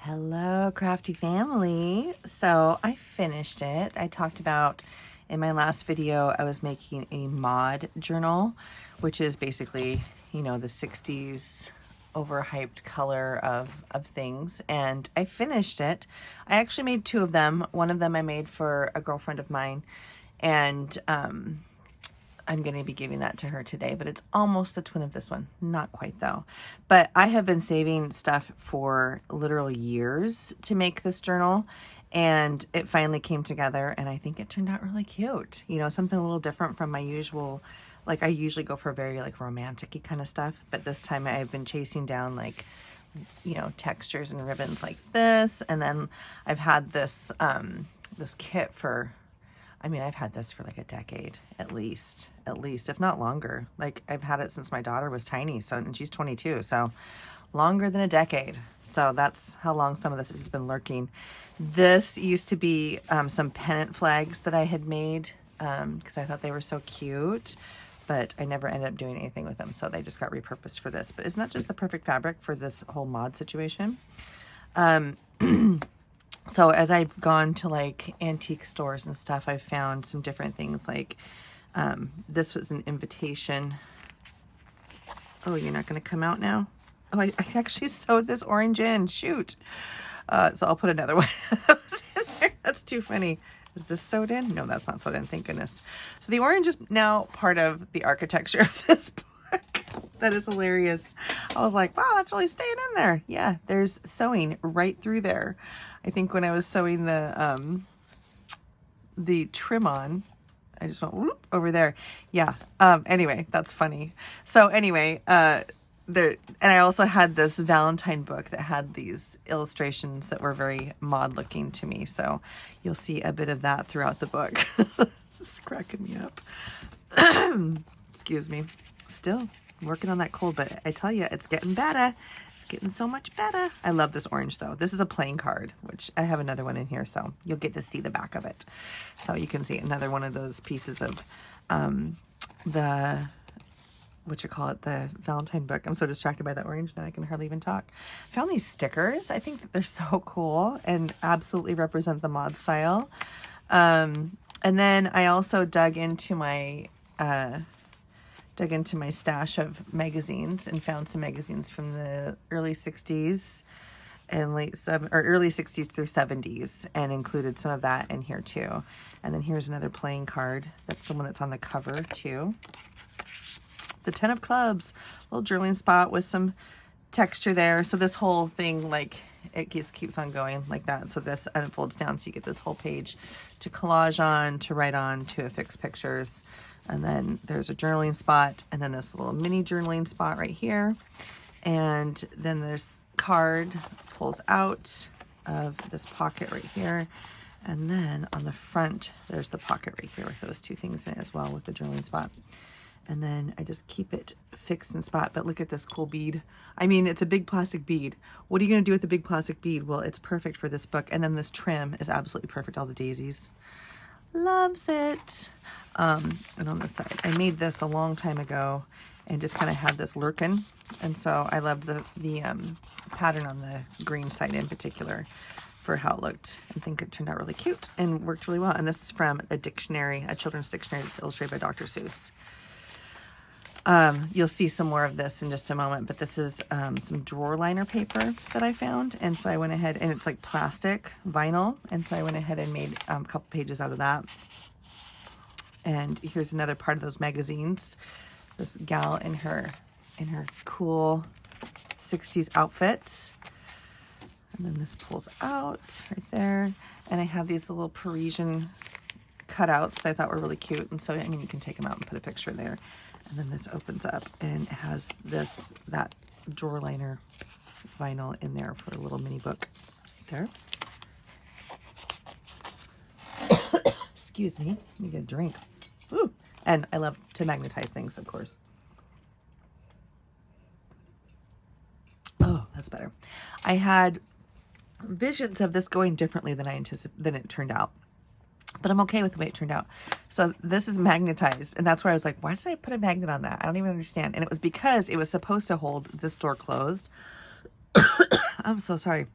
Hello, crafty family. So I finished it. I talked about in my last video, I was making a mod journal, which is basically, the 60s overhyped color of things. And I finished it. I actually made two of them. One of them I made for a girlfriend of mine. And I'm going to be giving that to her today, but it's almost the twin of this one. Not quite though. But I have been saving stuff for literal years to make this journal, and it finally came together, and I think it turned out really cute. Something a little different from my usual, I usually go for very romantic-y kind of stuff, but this time I've been chasing down textures and ribbons like this, and then I've had this this kit for, I've had this for a decade, at least, if not longer. I've had it since my daughter was tiny, and she's 22, so longer than a decade. So that's how long some of this has been lurking. This used to be some pennant flags that I had made because I thought they were so cute, but I never ended up doing anything with them, so they just got repurposed for this. But isn't that just the perfect fabric for this whole mod situation? So as I've gone to antique stores and stuff, I've found some different things this was an invitation. Oh, you're not going to come out now? Oh, I actually sewed this orange in. Shoot. So I'll put another one in there. That's too funny. Is this sewed in? No, that's not sewed in. Thank goodness. So the orange is now part of the architecture of this book. That is hilarious. I was like, wow, that's really staying in there. Yeah, there's sewing right through there. I think when I was sewing the trim on, I just went whoop over there. Yeah. Anyway, that's funny. So anyway, and I also had this Valentine book that had these illustrations that were very mod looking to me. So you'll see a bit of that throughout the book. It's cracking me up. Excuse me. Still working on that cold, but I tell you, it's getting better. It's getting so much better. I love this orange though. This is a playing card, which I have another one in here, so you'll get to see the back of it. So you can see another one of those pieces of the Valentine book. I'm so distracted by that orange that I can hardly even talk. I found these stickers. I think that they're so cool and absolutely represent the mod style. And then I also dug into my stash of magazines and found some magazines from the early 60s and early 60s through 70s, and included some of that in here too. And then here's another playing card. That's the one that's on the cover too. The 10 of Clubs, little journaling spot with some texture there. So this whole thing, it just keeps on going like that. So this unfolds down, so you get this whole page to collage on, to write on, to affix pictures. And then there's a journaling spot, and then this little mini journaling spot right here. And then this card pulls out of this pocket right here. And then on the front, there's the pocket right here with those two things in it as well, with the journaling spot. And then I just keep it fixed in spot. But look at this cool bead. It's a big plastic bead. What are you going to do with a big plastic bead? Well, it's perfect for this book. And then this trim is absolutely perfect. All the daisies. Loves it. And on this side, I made this a long time ago and just kind of had this lurking. And so I loved the pattern on the green side in particular for how it looked. I think it turned out really cute and worked really well. And this is from a children's dictionary that's illustrated by Dr. Seuss. You'll see some more of this in just a moment, but this is some drawer liner paper that I found. And so I went ahead, and it's plastic vinyl. And so I went ahead and made a couple pages out of that. And here's another part of those magazines. This gal in her cool 60s outfit. And then this pulls out right there. And I have these little Parisian cutouts that I thought were really cute. And so, you can take them out and put a picture there. And then this opens up and it has that drawer liner vinyl in there for a little mini book there. Excuse me, let me get a drink. Ooh. And I love to magnetize things, of course. Oh, that's better. I had visions of this going differently than it turned out. But I'm okay with the way it turned out. So this is magnetized, and that's where I was like, why did I put a magnet on that? I don't even understand. And it was because it was supposed to hold this door closed. I'm so sorry.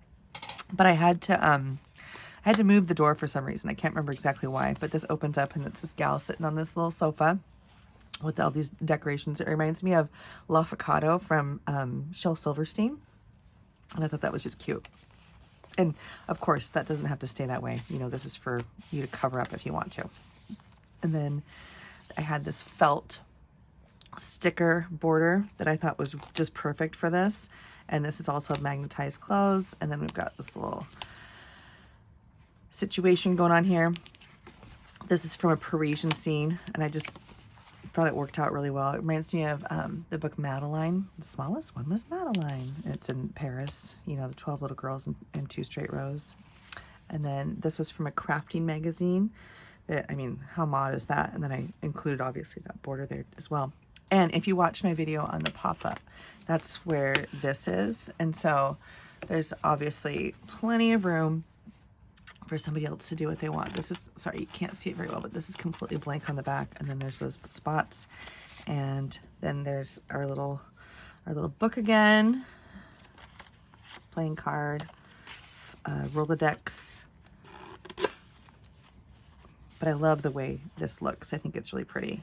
But I had to move the door for some reason. I can't remember exactly why, but this opens up and it's this gal sitting on this little sofa with all these decorations. It reminds me of L'Avocado from Shel Silverstein. And I thought that was just cute. And of course, that doesn't have to stay that way. You know, this is for you to cover up if you want to. And then I had this felt sticker border that I thought was just perfect for this. And this is also magnetized clothes. And then we've got this little situation going on here. This is from a Parisian scene, and I just thought it worked out really well. It reminds me of the book Madeline. The smallest one was Madeline. It's in Paris, you know, the 12 little girls in 2 straight rows. And then this was from a crafting magazine. That, I mean, how mod is that? And then I included obviously that border there as well. And if you watch my video on the pop-up, that's where this is. And so there's obviously plenty of room for somebody else to do what they want. This is, sorry, you can't see it very well, but this is completely blank on the back. And then there's those spots. And then there's our little book again. Playing card. Rolodex. But I love the way this looks. I think it's really pretty.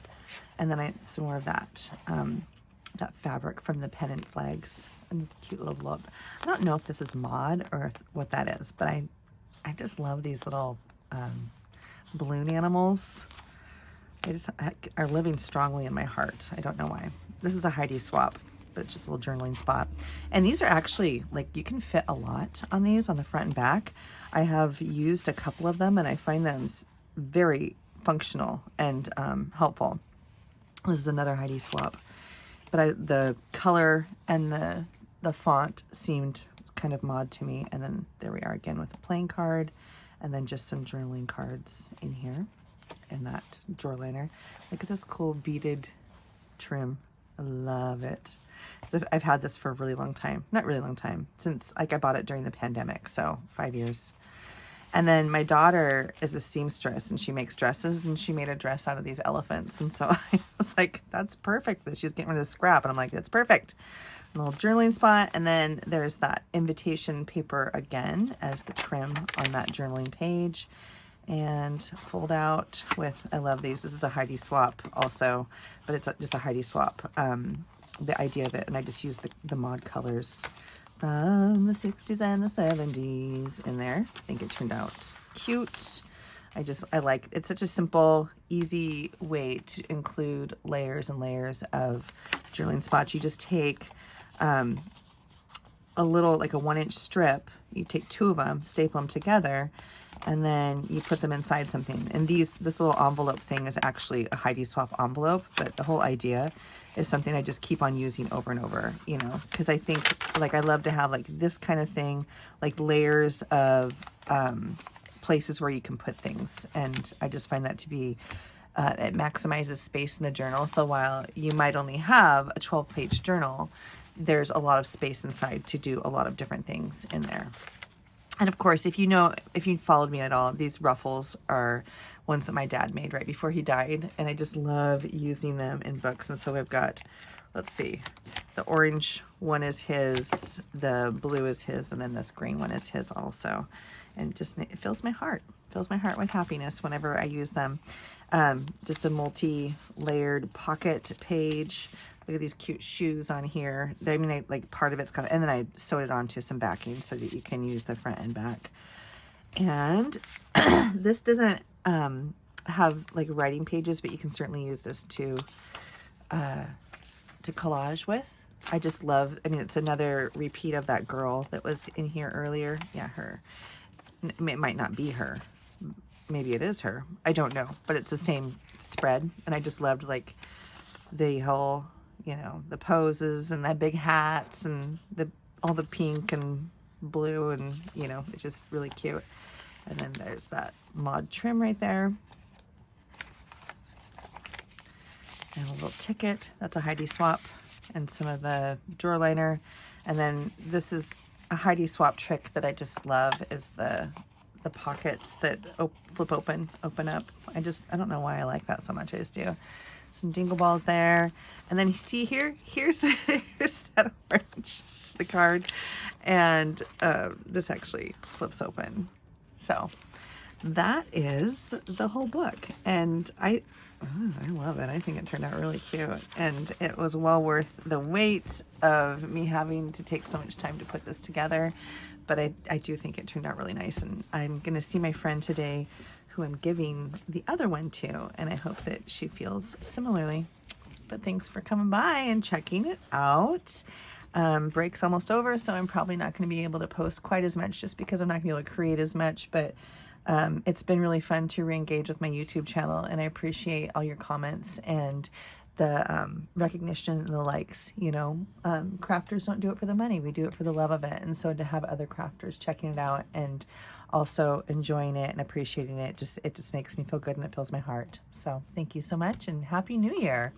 And then some more of that, that fabric from the pennant flags. And this cute little look. I don't know if this is mod or what that is, but I just love these little balloon animals. They just are living strongly in my heart. I don't know why. This is a Heidi swap, but it's just a little journaling spot. And these are actually, like, you can fit a lot on these on the front and back. I have used a couple of them, and I find them very functional and helpful. This is another Heidi swap. But the color and the font seemed kind of mod to me. And then there we are again with a playing card, and then just some journaling cards in here and that drawer liner. Look at this cool beaded trim. I love it. So I've had this for a really long time. Not really long time, since like I bought it during the pandemic, so 5 years. And then my daughter is a seamstress, and she makes dresses, and she made a dress out of these elephants. And so I was like, that's perfect. She was getting rid of the scrap, and I'm like, that's perfect. A little journaling spot. And then there's that invitation paper again as the trim on that journaling page. And fold out with, I love these. This is a Heidi swap also, but it's just a Heidi swap. The idea of it, and I just use the mod colors from the 60s and the 70s in there. I think it turned out cute. I like, it's such a simple, easy way to include layers and layers of journaling spots. You just take a little, like a 1-inch strip, you take 2 of them, staple them together, and then you put them inside something. And this little envelope thing is actually a Heidi swap envelope, but the whole idea is something I just keep on using over and over, you know, because I think, like, I love to have like this kind of thing, like layers of places where you can put things. And I just find that to be, it maximizes space in the journal. So while you might only have a 12-page journal, there's a lot of space inside to do a lot of different things in there. And of course, if you followed me at all, these ruffles are ones that my dad made right before he died. And I just love using them in books. And so we've got, let's see, the orange one is his, the blue is his, and then this green one is his also. And just, it fills my heart with happiness whenever I use them. Just a multi-layered pocket page. Look at these cute shoes on here. I mean, like part of it's got, and then I sewed it onto some backing so that you can use the front and back. And this doesn't have like writing pages, but you can certainly use this to collage with. I just love, I mean, it's another repeat of that girl that was in here earlier. Yeah, her. It might not be her. Maybe it is her. I don't know, but it's the same spread. And I just loved like the whole, you know, the poses and the big hats and all the pink and blue, and, you know, it's just really cute. And then there's that mod trim right there. And a little ticket. That's a Heidi swap. And some of the drawer liner. And then this is a Heidi swap trick that I just love, is the pockets that flip open up. I don't know why I like that so much. I just do. Some dingle balls there. And then see here, here's that orange. the card. And this actually flips open. So that is the whole book. And I love it. I think it turned out really cute. And it was well worth the wait of me having to take so much time to put this together. But I do think it turned out really nice. And I'm going to see my friend today who I'm giving the other one to. And I hope that she feels similarly. But thanks for coming by and checking it out. Break's almost over, so I'm probably not going to be able to post quite as much just because I'm not going to be able to create as much. But it's been really fun to re-engage with my YouTube channel, and I appreciate all your comments and the recognition and the likes. You know, crafters don't do it for the money. We do it for the love of it. And so to have other crafters checking it out and also enjoying it and appreciating it, it just makes me feel good and it fills my heart. So thank you so much and Happy New Year.